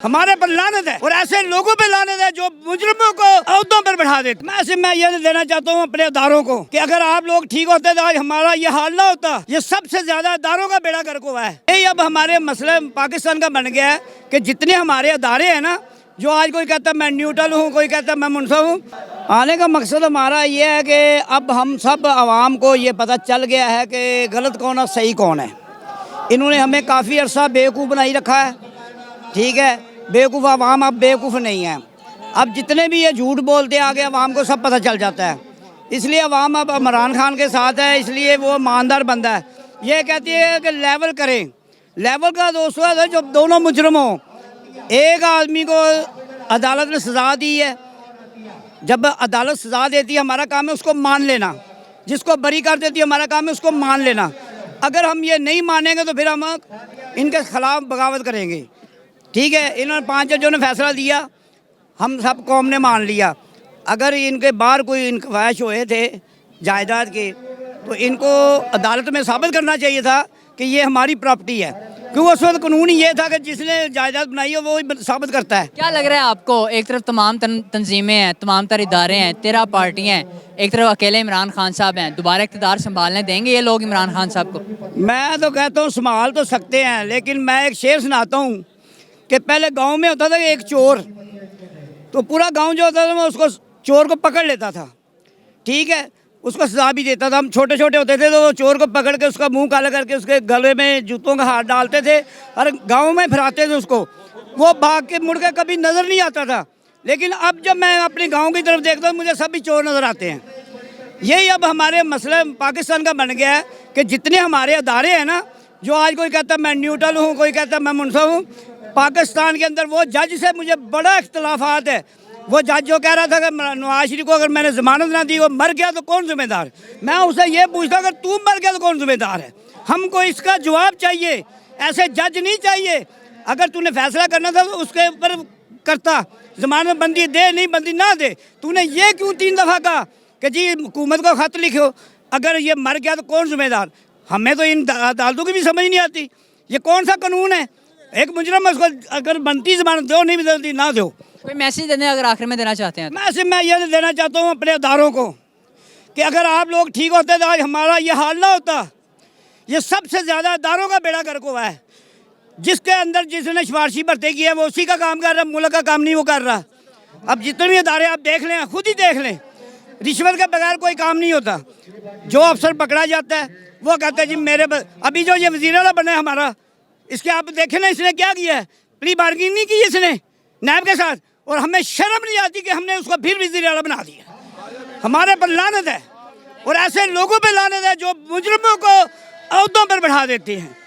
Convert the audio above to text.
हमारे पर लानत है और ऐसे लोगों पे लानत है जो मुजरिमों को अहदों पर बढ़ा देते। मैं ये देना चाहता हूँ अपने अदारों को कि अगर आप लोग ठीक होते तो आज हमारा ये हाल ना होता। ये सबसे ज्यादा अदारों का बेड़ा गर्क हुआ है। यही अब हमारे मसले पाकिस्तान का बन गया है कि जितने हमारे अदारे हैं ना, जो आज कोई कहता है मैं न्यूट्रल हूँ, कोई कहता है मैं मुनसब हूँ। आने का मकसद हमारा ये है कि अब हम सब आवाम को ये पता चल गया है कि गलत कौन और सही कौन है। इन्होंने हमें काफ़ी अरसा बेवकूफ़ बनाई रखा है, ठीक है। बेवकूफ़ आवाम अब बेवकूफ़ नहीं है। अब जितने भी ये झूठ बोलते आगे आवाम को सब पता चल जाता है। इसलिए आवाम अब इमरान खान के साथ है, इसलिए वो ईमानदार बंदा है। ये कहती है कि लेवल करें। लेवल का दोस्तों है जो दोनों मुजरिम हों। एक आदमी को अदालत ने सज़ा दी है, जब अदालत सज़ा देती है हमारा काम है उसको मान लेना। जिसको बरी कर देती है हमारा काम है उसको मान लेना। अगर हम ये नहीं मानेंगे तो फिर हम इनके खिलाफ बगावत करेंगे, ठीक है। इन्होंने 5 जजों ने फैसला दिया, हम सब कौम ने मान लिया। अगर इनके बाहर कोई इंकवाश हुए थे जायदाद के, तो इनको अदालत में साबित करना चाहिए था कि ये हमारी प्रॉपर्टी है, क्योंकि उस वक्त कानून ये था कि जिसने जायदाद बनाई है वो ही साबित करता है। क्या लग रहा है आपको, एक तरफ तमाम तंजीमें हैं, तमाम तर इदारे हैं, 13 पार्टियाँ हैं, एक तरफ अकेले इमरान खान साहब हैं, दोबारा इक़्तिदार संभालने देंगे ये लोग इमरान खान साहब को? मैं तो कहता हूँ संभाल तो सकते हैं, लेकिन मैं एक शेर सुनाता हूँ कि पहले गांव में होता था कि एक चोर, तो पूरा गांव जो होता था वो उसको चोर को पकड़ लेता था, ठीक है। उसको सजा भी देता था। हम छोटे छोटे होते थे तो वो चोर को पकड़ के उसका मुंह काला करके उसके गले में जूतों का हाथ डालते थे और गांव में फिराते थे उसको। वो भाग के मुड़ के कभी नज़र नहीं आता था। लेकिन अब जब मैं अपने गाँव की तरफ देखता हूँ मुझे सभी चोर नज़र आते हैं। यही अब हमारे मसले पाकिस्तान का बन गया है कि जितने हमारे अदारे हैं ना, जो आज कोई कहता है मैं न्यूट्रल हूँ, कोई कहता है मैं मुनसब हूँ। पाकिस्तान के अंदर वो जज से मुझे बड़ा इख्तलाफात है। वो जज जो कह रहा था कि नवाज शरीफ को अगर मैंने जमानत ना दी, वो मर गया तो कौन जिम्मेदार। मैं उससे ये पूछता अगर तू मर गया तो कौन जिम्मेदार है। हमको इसका जवाब चाहिए, ऐसे जज नहीं चाहिए। अगर तूने फैसला करना था तो उसके ऊपर करता, जमानत बंदी दे, नहीं बंदी ना दे। तूने ये क्यों 3 दफ़ा कहा कि जी हुकूमत को ख़त लिखो, अगर ये मर गया तो कौन जिम्मेदार। हमें तो इन अदालतों की भी समझ नहीं आती। ये कौन सा कानून है। एक मुजरिम उसको अगर बनती जमानत दो, नहीं बनती ना दो। कोई मैसेज देने अगर आखिर में देना चाहते हैं? मैसेज मैं ये देना चाहता हूँ अपने अदारों को कि अगर आप लोग ठीक होते तो आज हमारा ये हाल ना होता। ये सबसे ज़्यादा अदारों का बेड़ा गर्क हुआ है। जिसके अंदर जिसने सिफारशी भर्ती की है वो उसी का काम कर रहा है, मुल्क का काम नहीं वो कर रहा। अब जितने भी अदारे आप देख लें, खुद ही देख लें, रिश्वत के बगैर कोई काम नहीं होता। जो अफसर पकड़ा जाता है वो कहता है जी मेरे अभी जो ये वज़ीर आला बना है हमारा, इसके आप देखें ना इसने क्या किया है। प्री बार्गेनिंग नहीं की इसने नायब के साथ, और हमें शर्म नहीं आती कि हमने उसको फिर वज़ीर आला बना दिया। हमारे पर लानत है और ऐसे लोगों पे लानत है जो मुजरिमों को अहदों पर बढ़ा देते हैं।